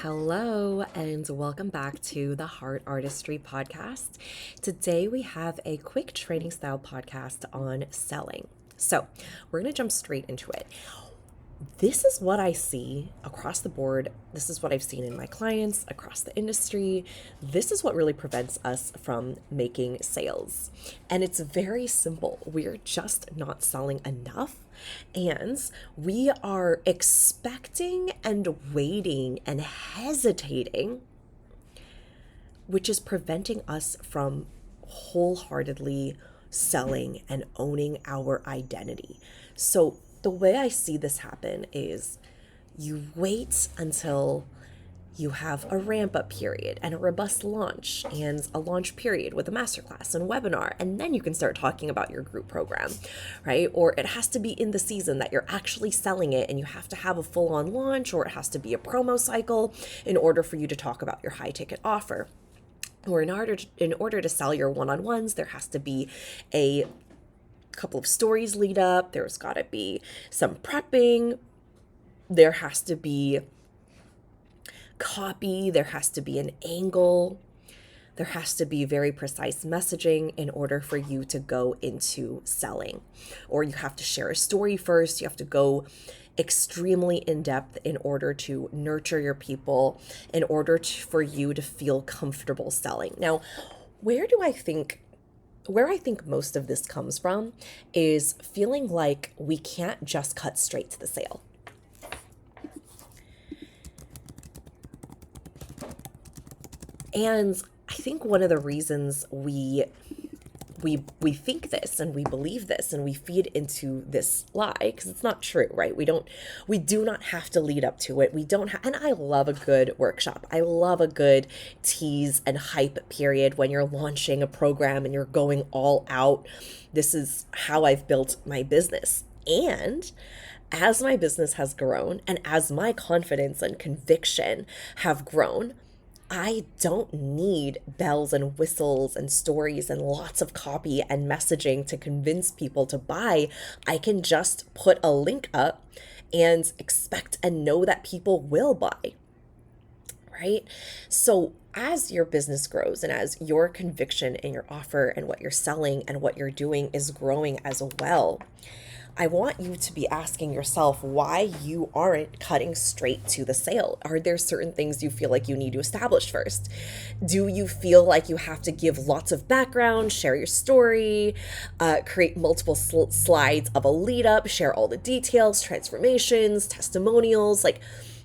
Hello, and welcome back to the Heart Artistry Podcast. Today we have a quick training style podcast on selling. So, we're going to jump straight into it. This is what I see across the board. This is what I've seen in my clients across the industry. This is what really prevents us from making sales. And it's very simple. We're just not selling enough. And we are expecting and waiting and hesitating, which is preventing us from wholeheartedly selling and owning our identity. So the way I see this happen is you wait until you have a ramp up period and a robust launch and a launch period with a masterclass and webinar, and then you can start talking about your group program, right? Or it has to be in the season that you're actually selling it and you have to have a full on launch, or it has to be a promo cycle in order for you to talk about your high ticket offer. Or in order to sell your one-on-ones, there has to be a couple of stories lead up. There's got to be some prepping. There has to be copy. There has to be an angle. There has to be very precise messaging in order for you to go into selling. Or you have to share a story first. You have to go extremely in depth in order to nurture your people, in order for you to feel comfortable selling. Now, where I think most of this comes from is feeling like we can't just cut straight to the sale. And I think one of the reasons we think this and we believe this and we feed into this lie, because it's not true, right? We do not have to lead up to it. And I love a good workshop. I love a good tease and hype period when you're launching a program and you're going all out. This is how I've built my business. And as my business has grown and as my confidence and conviction have grown, I don't need bells and whistles and stories and lots of copy and messaging to convince people to buy. I can just put a link up and expect and know that people will buy, right? So as your business grows and as your conviction in your offer and what you're selling and what you're doing is growing as well, I want you to be asking yourself why you aren't cutting straight to the sale. Are there certain things you feel like you need to establish first? Do you feel like you have to give lots of background, share your story, create multiple slides of a lead up, share all the details, transformations, testimonials?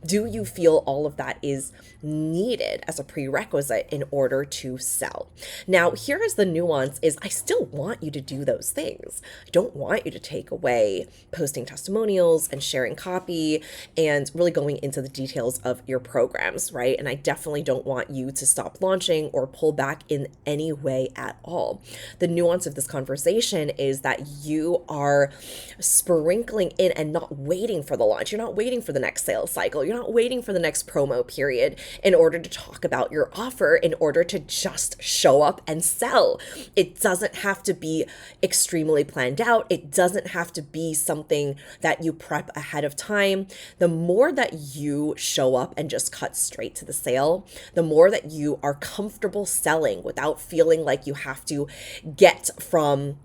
Do you feel all of that is needed as a prerequisite in order to sell? Now, here is the nuance is I still want you to do those things. I don't want you to take away posting testimonials and sharing copy and really going into the details of your programs, right? And I definitely don't want you to stop launching or pull back in any way at all. The nuance of this conversation is that you are sprinkling in and not waiting for the launch. You're not waiting for the next sales cycle. You're not waiting for the next promo period in order to talk about your offer, in order to just show up and sell. It doesn't have to be extremely planned out. It doesn't have to be something that you prep ahead of time. The more that you show up and just cut straight to the sale, the more that you are comfortable selling without feeling like you have to get from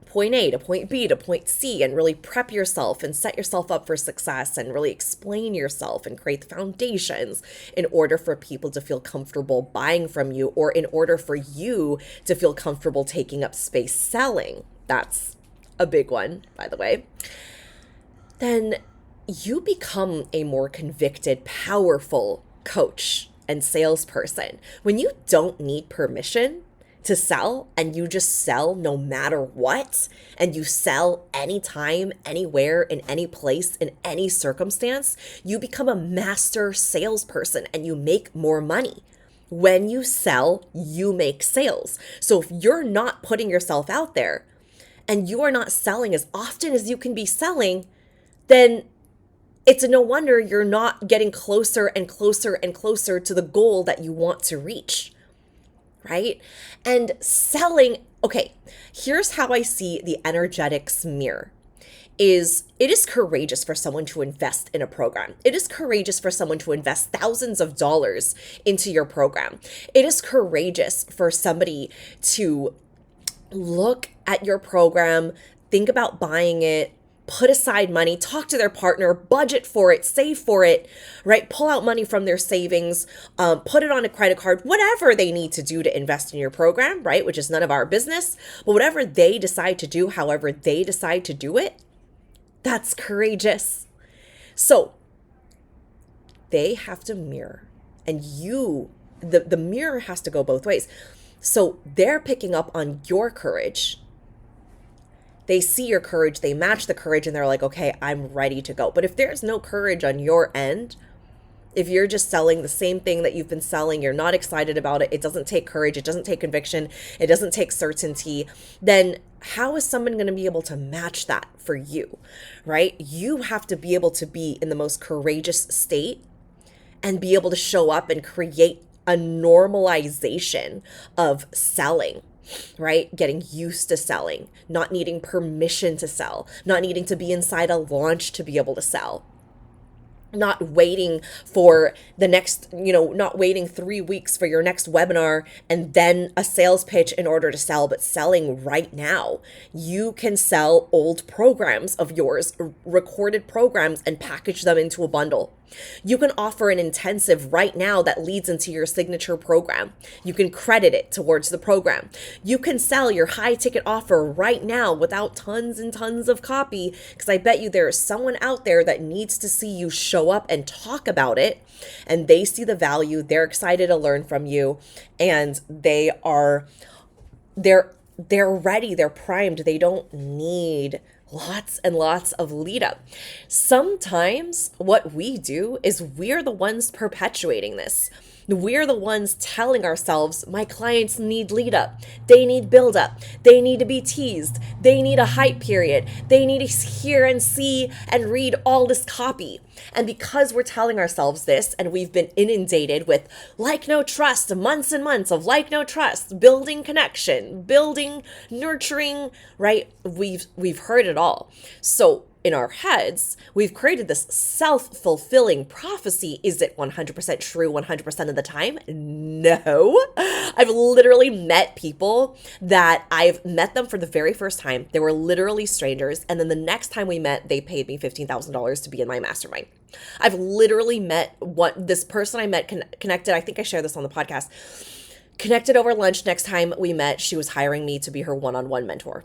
point A to point B to point C and really prep yourself and set yourself up for success and really explain yourself and create the foundations in order for people to feel comfortable buying from you, or in order for you to feel comfortable taking up space selling. That's a big one, by the way. Then you become a more convicted, powerful coach and salesperson when you don't need permission to sell, and you just sell no matter what, and you sell anytime, anywhere, in any place, in any circumstance. You become a master salesperson and you make more money. When you sell, you make sales. So if you're not putting yourself out there and you are not selling as often as you can be selling, then it's no wonder you're not getting closer and closer and closer to the goal that you want to reach. Right? And selling, okay, here's how I see the energetics mirror. is it is courageous for someone to invest in a program. It is courageous for someone to invest thousands of dollars into your program. It is courageous for somebody to look at your program, think about buying it, put aside money, talk to their partner, budget for it, save for it, right? Pull out money from their savings, put it on a credit card, whatever they need to do to invest in your program, right? Which is none of our business. But whatever they decide to do, however they decide to do it, that's courageous. So they have to mirror, and the mirror has to go both ways. So they're picking up on your courage. They see your courage, they match the courage, and they're like, okay, I'm ready to go. But if there's no courage on your end, if you're just selling the same thing that you've been selling, you're not excited about it, it doesn't take courage, it doesn't take conviction, it doesn't take certainty, then how is someone going to be able to match that for you, right? You have to be able to be in the most courageous state and be able to show up and create a normalization of selling, right? Getting used to selling, not needing permission to sell, not needing to be inside a launch to be able to sell, not waiting for the next, not waiting 3 weeks for your next webinar and then a sales pitch in order to sell, but selling right now. You can sell old programs of yours, recorded programs, and package them into a bundle. You can offer an intensive right now that leads into your signature program. You can credit it towards the program. You can sell your high ticket offer right now without tons and tons of copy, because I bet you there is someone out there that needs to see you show up and talk about it, and they see the value, they're excited to learn from you, and they're ready, they're primed, they don't need lots and lots of lead up. Sometimes what we do is we're the ones perpetuating this. We're the ones telling ourselves, my clients need lead up. They need build up. They need to be teased. They need a hype period. They need to hear and see and read all this copy. And because we're telling ourselves this, and we've been inundated with like, no trust, months and months of like, no trust, building connection, building, nurturing, right? We've heard it all. So in our heads, we've created this self-fulfilling prophecy. Is it 100% true 100% of the time? No. I've literally met people that I've met them for the very first time. They were literally strangers. And then the next time we met, they paid me $15,000 to be in my mastermind. I've literally met this person I met connected. I think I shared this on the podcast. Connected over lunch. Next time we met, she was hiring me to be her one-on-one mentor.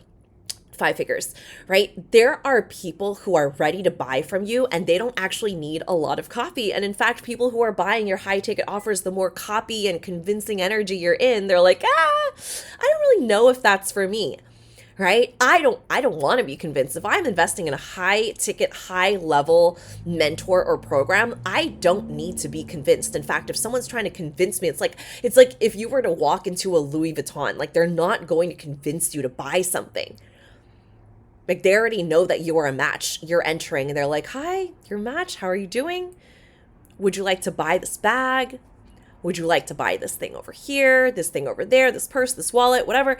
5 figures, right? There are people who are ready to buy from you and they don't actually need a lot of copy. And in fact, people who are buying your high ticket offers, the more copy and convincing energy you're in, they're like, I don't really know if that's for me, right? I don't want to be convinced. If I'm investing in a high ticket, high level mentor or program, I don't need to be convinced. In fact, if someone's trying to convince me, it's like if you were to walk into a Louis Vuitton, like they're not going to convince you to buy something. Like they already know that you are a match. You're entering and they're like, hi, you're a match. How are you doing? Would you like to buy this bag? Would you like to buy this thing over here, this thing over there, this purse, this wallet, whatever,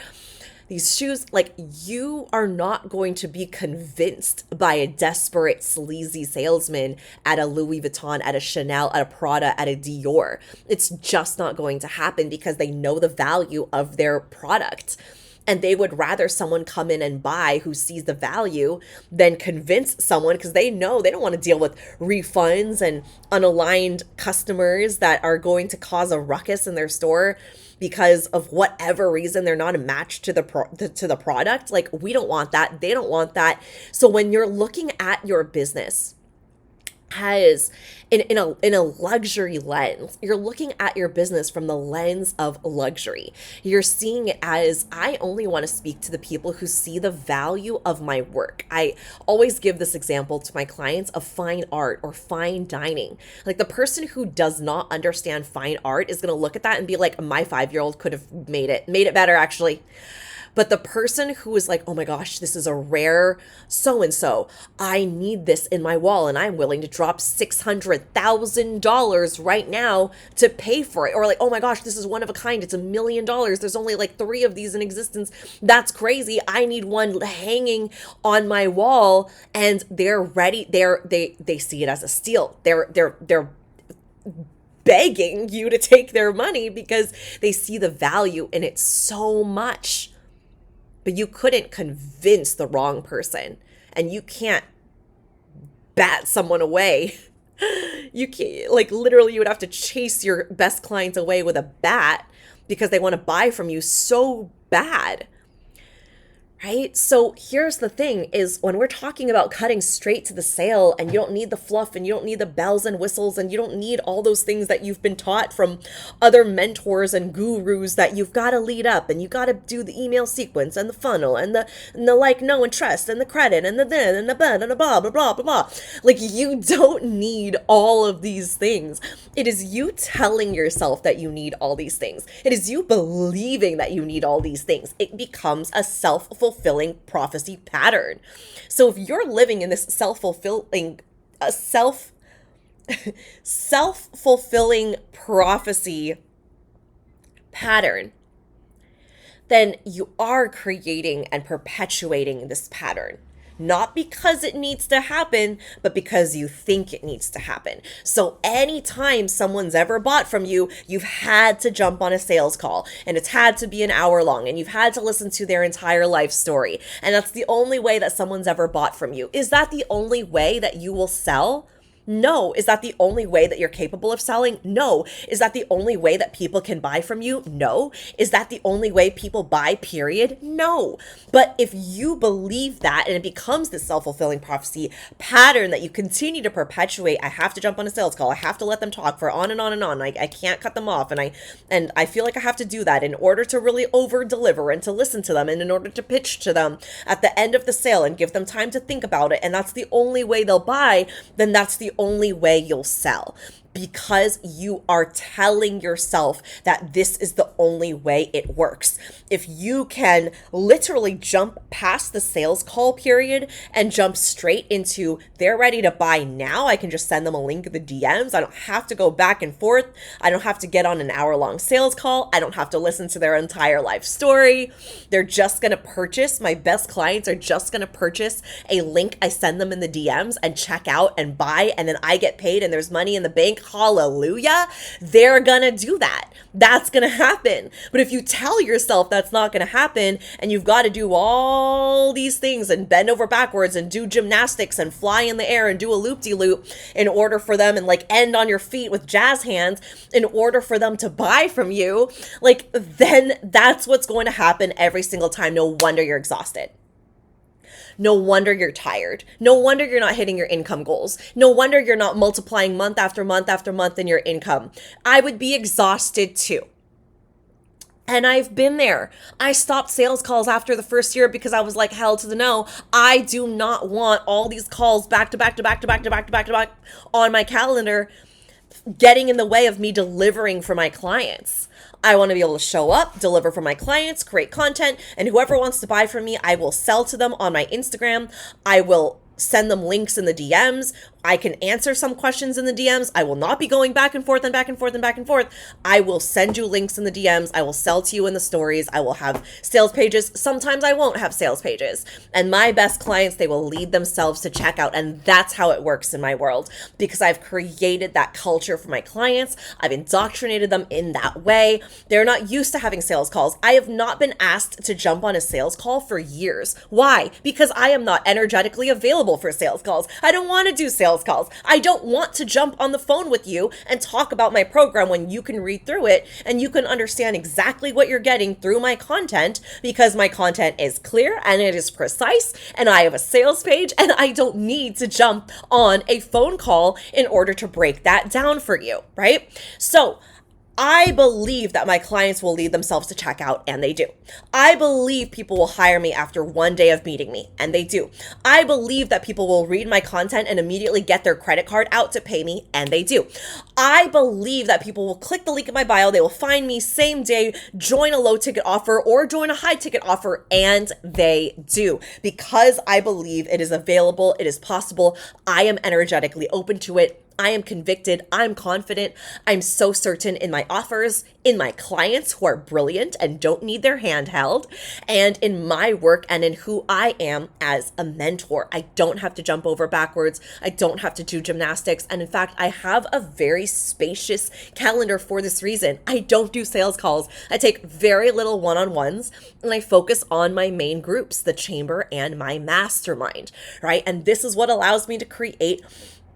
these shoes? Like you are not going to be convinced by a desperate, sleazy salesman at a Louis Vuitton, at a Chanel, at a Prada, at a Dior. It's just not going to happen because they know the value of their product. And they would rather someone come in and buy who sees the value than convince someone, because they know they don't want to deal with refunds and unaligned customers that are going to cause a ruckus in their store because of whatever reason they're not a match to the product. Like we don't want that. They don't want that. So when you're looking at your business as in a luxury lens, you're looking at your business from the lens of luxury. You're seeing it as, I only want to speak to the people who see the value of my work. I always give this example to my clients of fine art or fine dining. Like the person who does not understand fine art is going to look at that and be like, my 5-year-old could have made it better actually. But the person who is like, oh my gosh, this is a rare so and so. I need this in my wall and I'm willing to drop $600,000 right now to pay for it. Or like, oh my gosh, this is one of a kind. It's $1 million. There's only like 3 of these in existence. That's crazy. I need one hanging on my wall, and they're ready. They see it as a steal. They're begging you to take their money because they see the value in it so much. But you couldn't convince the wrong person, and you can't bat someone away. You can't, like, literally you would have to chase your best clients away with a bat because they want to buy from you so bad. Right? So here's the thing is, when we're talking about cutting straight to the sale, and you don't need the fluff and you don't need the bells and whistles and you don't need all those things that you've been taught from other mentors and gurus, that you've got to lead up and you got to do the email sequence and the funnel and the like, know and trust and the credit and the then and the blah, and the blah, blah, blah, blah, blah. Like, you don't need all of these things. It is you telling yourself that you need all these things. It is you believing that you need all these things. It becomes a self-fulfilling prophecy pattern. So if you're living in this self-fulfilling prophecy pattern, then you are creating and perpetuating this pattern. Not because it needs to happen, but because you think it needs to happen. So anytime someone's ever bought from you, you've had to jump on a sales call, and it's had to be an hour long, and you've had to listen to their entire life story. And that's the only way that someone's ever bought from you. Is that the only way that you will sell? No. Is that the only way that you're capable of selling? No. Is that the only way that people can buy from you? No. Is that the only way people buy, period? No. But if you believe that, and it becomes this self-fulfilling prophecy pattern that you continue to perpetuate, I have to jump on a sales call, I have to let them talk for on and on and on, I can't cut them off, and I feel like I have to do that in order to really over deliver and to listen to them, and in order to pitch to them at the end of the sale and give them time to think about it, and that's the only way they'll buy, then that's the only way you'll sell. Because you are telling yourself that this is the only way it works. If you can literally jump past the sales call period and jump straight into they're ready to buy now, I can just send them a link in the DMs. I don't have to go back and forth. I don't have to get on an hour-long sales call. I don't have to listen to their entire life story. They're just going to purchase. My best clients are just going to purchase a link I send them in the DMs and check out and buy, and then I get paid and there's money in the bank. Hallelujah. They're gonna do that. That's gonna happen. But if you tell yourself that's not gonna happen, and you've got to do all these things and bend over backwards and do gymnastics and fly in the air and do a loop-de-loop in order for them, and like end on your feet with jazz hands in order for them to buy from you, like, then that's what's going to happen every single time. No wonder you're exhausted. No wonder you're tired. No wonder you're not hitting your income goals. No wonder you're not multiplying month after month after month in your income. I would be exhausted too. And I've been there. I stopped sales calls after the first year because I was like, hell to the no. I do not want all these calls back to back to back to back to back to back to back on my calendar getting in the way of me delivering for my clients. I want to be able to show up, deliver for my clients, create content, and whoever wants to buy from me, I will sell to them on my Instagram. I will send them links in the DMs. I can answer some questions in the DMs. I will not be going back and forth and back and forth and back and forth. I will send you links in the DMs. I will sell to you in the stories. I will have sales pages. Sometimes I won't have sales pages. And my best clients, they will lead themselves to checkout. And that's how it works in my world, because I've created that culture for my clients. I've indoctrinated them in that way. They're not used to having sales calls. I have not been asked to jump on a sales call for years. Why? Because I am not energetically available for sales calls. I don't want to do sales calls. I don't want to jump on the phone with you and talk about my program when you can read through it and you can understand exactly what you're getting through my content, because my content is clear and it is precise and I have a sales page, and I don't need to jump on a phone call in order to break that down for you, right? So I believe that my clients will lead themselves to checkout, and they do. I believe people will hire me after one day of meeting me, and they do. I believe that people will read my content and immediately get their credit card out to pay me, and they do. I believe that people will click the link in my bio, they will find me same day, join a low ticket offer or join a high ticket offer, and they do. Because I believe it is available, it is possible, I am energetically open to it. I am convicted. I'm confident. I'm so certain in my offers, in my clients who are brilliant and don't need their hand held, and in my work and in who I am as a mentor. I don't have to jump over backwards. I don't have to do gymnastics. And in fact, I have a very spacious calendar for this reason. I don't do sales calls. I take very little one-on-ones and I focus on my main groups, the chamber and my mastermind, right? And this is what allows me to create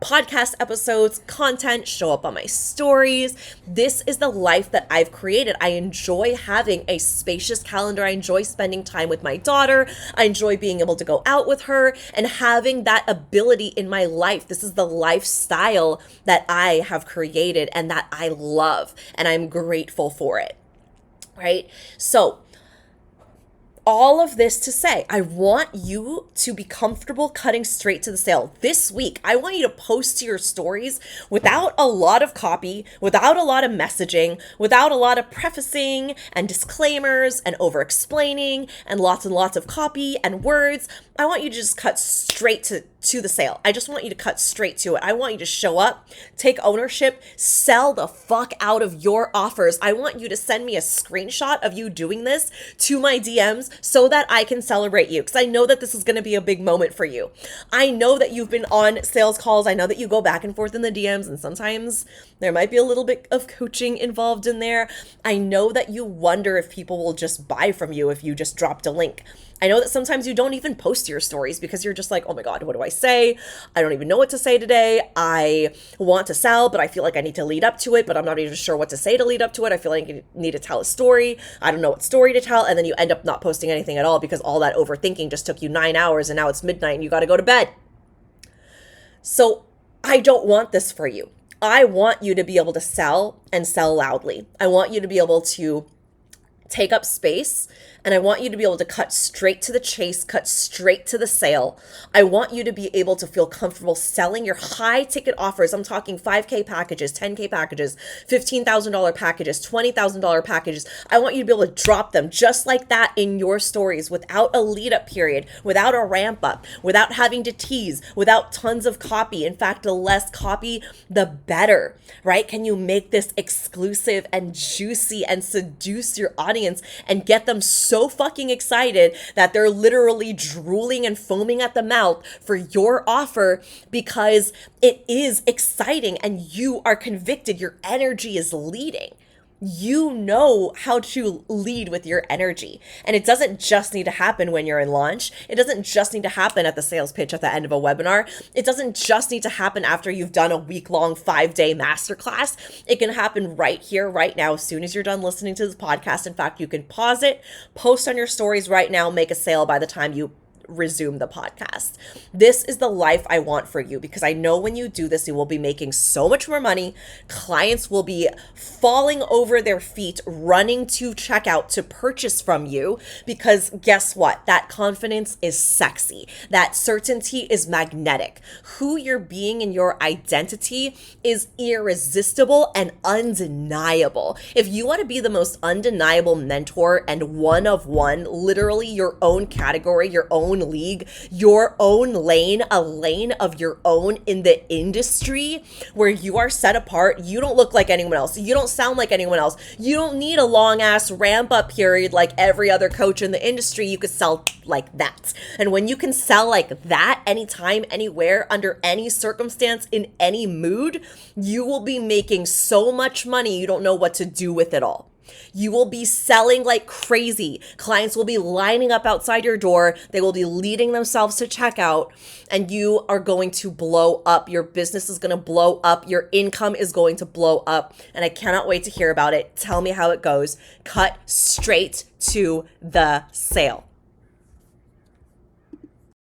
podcast episodes, content, show up on my stories. This is the life that I've created. I enjoy having a spacious calendar. I enjoy spending time with my daughter. I enjoy being able to go out with her and having that ability in my life. This is the lifestyle that I have created and that I love, and I'm grateful for it, right? So all of this to say, I want you to be comfortable cutting straight to the sale. This week, I want you to post to your stories without a lot of copy, without a lot of messaging, without a lot of prefacing and disclaimers and over-explaining and lots of copy and words. I want you to just cut straight to the sale. I just want you to cut straight to it. I want you to show up, take ownership, sell the fuck out of your offers. I want you to send me a screenshot of you doing this to my DMs so that I can celebrate you, because I know that this is going to be a big moment for you. I know that you've been on sales calls. I know that you go back and forth in the DMs, and sometimes there might be a little bit of coaching involved in there. I know that you wonder if people will just buy from you if you just dropped a link. I know that sometimes you don't even post your stories because you're just like, oh my God, what do I say? I don't even know what to say today. I want to sell, but I feel like I need to lead up to it, but I'm not even sure what to say to lead up to it. I feel like you need to tell a story. I don't know what story to tell. And then you end up not posting anything at all because all that overthinking just took you 9 hours and now it's midnight and you got to go to bed. So I don't want this for you. I want you to be able to sell and sell loudly. I want you to be able to take up space, and I want you to be able to cut straight to the chase, cut straight to the sale. I want you to be able to feel comfortable selling your high ticket offers. I'm talking 5K packages, 10K packages, $15,000 packages, $20,000 packages. I want you to be able to drop them just like that in your stories without a lead up period, without a ramp up, without having to tease, without tons of copy. In fact, the less copy, the better, right? Can you make this exclusive and juicy and seduce your audience and get them so fucking excited that they're literally drooling and foaming at the mouth for your offer because it is exciting and you are convicted. Your energy is leading. You know how to lead with your energy. And it doesn't just need to happen when you're in launch. It doesn't just need to happen at the sales pitch at the end of a webinar. It doesn't just need to happen after you've done a week-long 5-day masterclass. It can happen right here, right now, as soon as you're done listening to this podcast. In fact, you can pause it, post on your stories right now, make a sale by the time you resume the podcast. This is the life I want for you because I know when you do this, you will be making so much more money. Clients will be falling over their feet, running to checkout to purchase from you because guess what? That confidence is sexy. That certainty is magnetic. Who you're being in your identity is irresistible and undeniable. If you want to be the most undeniable mentor and one of one, literally your own category, your own league, your own lane, a lane of your own in the industry where you are set apart. You don't look like anyone else. You don't sound like anyone else. You don't need a long ass ramp up period like every other coach in the industry. You could sell like that. And when you can sell like that anytime, anywhere, under any circumstance, in any mood, you will be making so much money you don't know what to do with it all. You will be selling like crazy. Clients will be lining up outside your door. They will be leading themselves to checkout, and you are going to blow up. Your business is going to blow up. Your income is going to blow up, and I cannot wait to hear about it. Tell me how it goes. Cut straight to the sale.